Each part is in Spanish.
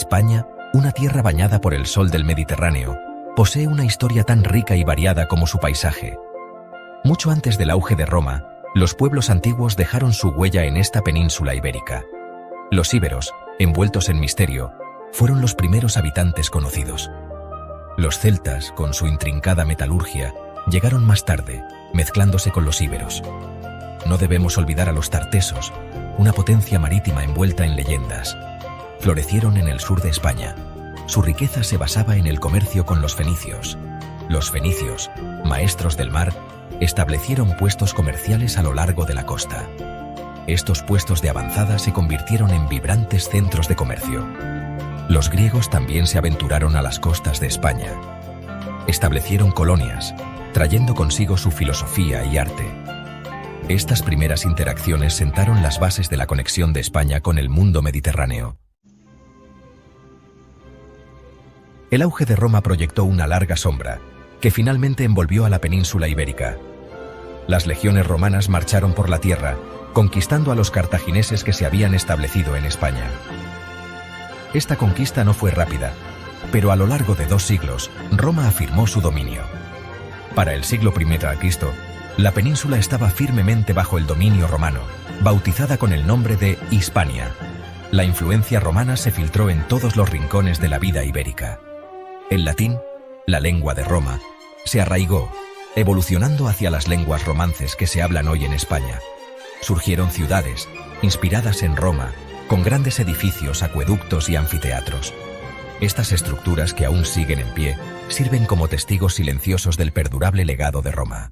España, una tierra bañada por el sol del Mediterráneo, posee una historia tan rica y variada como su paisaje. Mucho antes del auge de Roma, los pueblos antiguos dejaron su huella en esta península ibérica. Los íberos, envueltos en misterio, fueron los primeros habitantes conocidos. Los celtas, con su intrincada metalurgia, llegaron más tarde, mezclándose con los íberos. No debemos olvidar a los tartesos, una potencia marítima envuelta en leyendas. Florecieron en el sur de España. Su riqueza se basaba en el comercio con los fenicios. Los fenicios, maestros del mar, establecieron puestos comerciales a lo largo de la costa. Estos puestos de avanzada se convirtieron en vibrantes centros de comercio. Los griegos también se aventuraron a las costas de España. Establecieron colonias, trayendo consigo su filosofía y arte. Estas primeras interacciones sentaron las bases de la conexión de España con el mundo mediterráneo. El auge de Roma proyectó una larga sombra, que finalmente envolvió a la península ibérica. Las legiones romanas marcharon por la tierra, conquistando a los cartagineses que se habían establecido en España. Esta conquista no fue rápida, pero a lo largo de 2 siglos, Roma afirmó su dominio. Para el siglo I a.C., la península estaba firmemente bajo el dominio romano, bautizada con el nombre de Hispania. La influencia romana se filtró en todos los rincones de la vida ibérica. El latín, la lengua de Roma, se arraigó, evolucionando hacia las lenguas romances que se hablan hoy en España. Surgieron ciudades, inspiradas en Roma, con grandes edificios, acueductos y anfiteatros. Estas estructuras, que aún siguen en pie, sirven como testigos silenciosos del perdurable legado de Roma.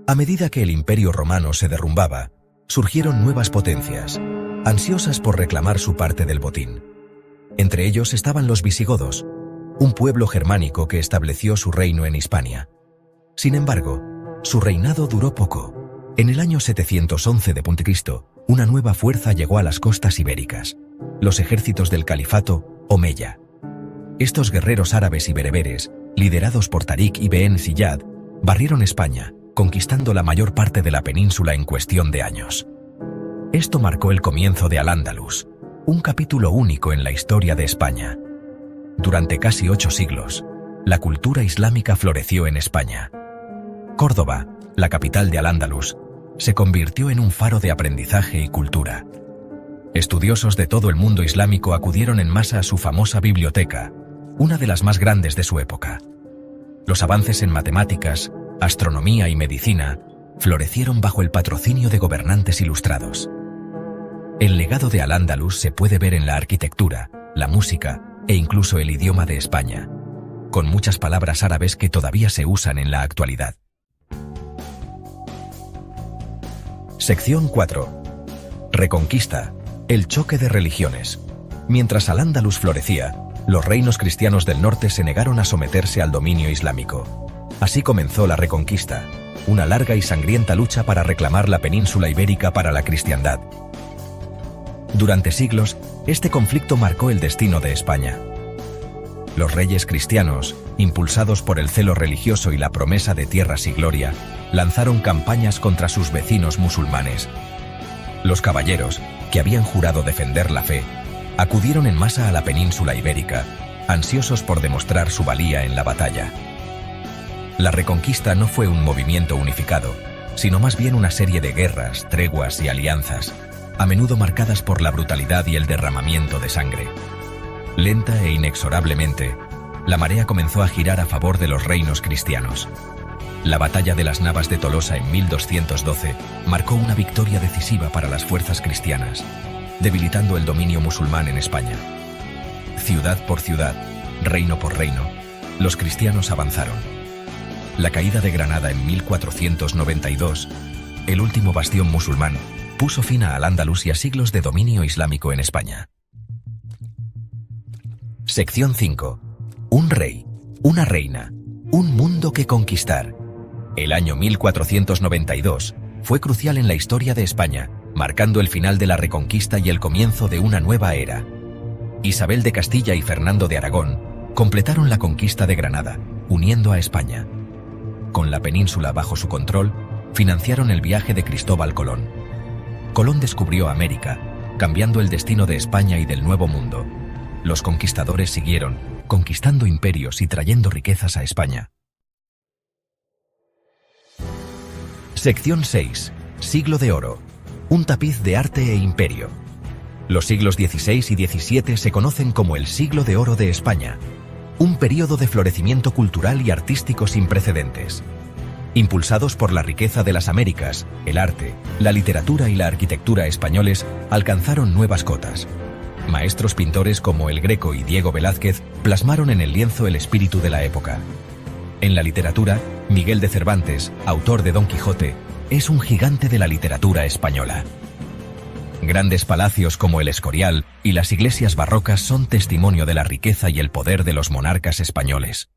A medida que el Imperio Romano se derrumbaba, surgieron nuevas potencias, ansiosas por reclamar su parte del botín. Entre ellos estaban los visigodos, un pueblo germánico que estableció su reino en Hispania. Sin embargo, su reinado duró poco. En el año 711 d.C., una nueva fuerza llegó a las costas ibéricas, los ejércitos del califato Omeya. Estos guerreros árabes y bereberes, liderados por Tarik ibn Ziyad, barrieron España, conquistando la mayor parte de la península en cuestión de años. Esto marcó el comienzo de Al-Ándalus, un capítulo único en la historia de España. Durante casi 8 siglos, la cultura islámica floreció en España. Córdoba, la capital de Al-Ándalus, se convirtió en un faro de aprendizaje y cultura. Estudiosos de todo el mundo islámico acudieron en masa a su famosa biblioteca, una de las más grandes de su época. Los avances en matemáticas, astronomía y medicina florecieron bajo el patrocinio de gobernantes ilustrados. El legado de Al-Ándalus se puede ver en la arquitectura, la música e incluso el idioma de España, con muchas palabras árabes que todavía se usan en la actualidad. Sección 4. Reconquista. El choque de religiones. Mientras Al-Ándalus florecía, los reinos cristianos del norte se negaron a someterse al dominio islámico. Así comenzó la Reconquista, una larga y sangrienta lucha para reclamar la península ibérica para la cristiandad. Durante siglos, este conflicto marcó el destino de España. Los reyes cristianos, impulsados por el celo religioso y la promesa de tierras y gloria, lanzaron campañas contra sus vecinos musulmanes. Los caballeros, que habían jurado defender la fe, acudieron en masa a la península ibérica, ansiosos por demostrar su valía en la batalla. La Reconquista no fue un movimiento unificado, sino más bien una serie de guerras, treguas y alianzas, a menudo marcadas por la brutalidad y el derramamiento de sangre. Lenta e inexorablemente, la marea comenzó a girar a favor de los reinos cristianos. La batalla de las Navas de Tolosa en 1212 marcó una victoria decisiva para las fuerzas cristianas, debilitando el dominio musulmán en España. Ciudad por ciudad, reino por reino, los cristianos avanzaron. La caída de Granada en 1492, el último bastión musulmán, puso fin a Al-Ándalus y a siglos de dominio islámico en España. Sección 5. Un rey, una reina, un mundo que conquistar. El año 1492 fue crucial en la historia de España, marcando el final de la Reconquista y el comienzo de una nueva era. Isabel de Castilla y Fernando de Aragón completaron la conquista de Granada, uniendo a España. Con la península bajo su control, financiaron el viaje de Cristóbal Colón. Colón descubrió América, cambiando el destino de España y del Nuevo Mundo. Los conquistadores siguieron, conquistando imperios y trayendo riquezas a España. Sección 6. Siglo de Oro. Un tapiz de arte e imperio. Los siglos XVI y XVII se conocen como el Siglo de Oro de España, un período de florecimiento cultural y artístico sin precedentes. Impulsados por la riqueza de las Américas, el arte, la literatura y la arquitectura españoles alcanzaron nuevas cotas. Maestros pintores como El Greco y Diego Velázquez plasmaron en el lienzo el espíritu de la época. En la literatura, Miguel de Cervantes, autor de Don Quijote, es un gigante de la literatura española. Grandes palacios como el Escorial y las iglesias barrocas son testimonio de la riqueza y el poder de los monarcas españoles.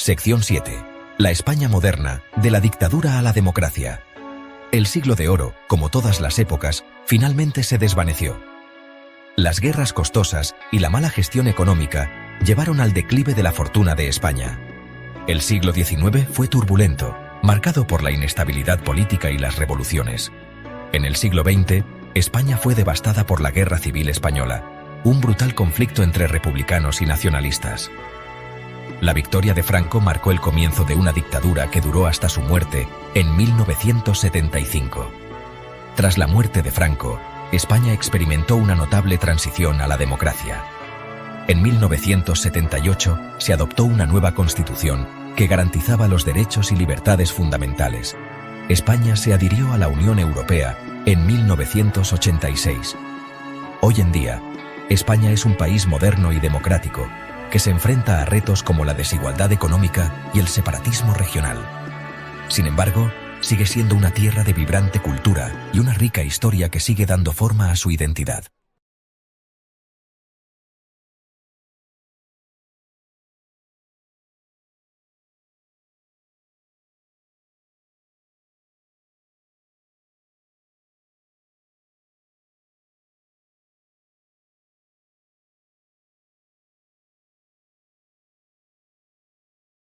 Sección 7. La España moderna, de la dictadura a la democracia. El Siglo de Oro, como todas las épocas, finalmente se desvaneció. Las guerras costosas y la mala gestión económica llevaron al declive de la fortuna de España. El siglo XIX fue turbulento, marcado por la inestabilidad política y las revoluciones. En el siglo XX, España fue devastada por la Guerra Civil Española, un brutal conflicto entre republicanos y nacionalistas. La victoria de Franco marcó el comienzo de una dictadura que duró hasta su muerte en 1975. Tras la muerte de Franco, España experimentó una notable transición a la democracia. En 1978 se adoptó una nueva constitución que garantizaba los derechos y libertades fundamentales. España se adhirió a la Unión Europea en 1986. Hoy en día, España es un país moderno y democrático que se enfrenta a retos como la desigualdad económica y el separatismo regional. Sin embargo, sigue siendo una tierra de vibrante cultura y una rica historia que sigue dando forma a su identidad.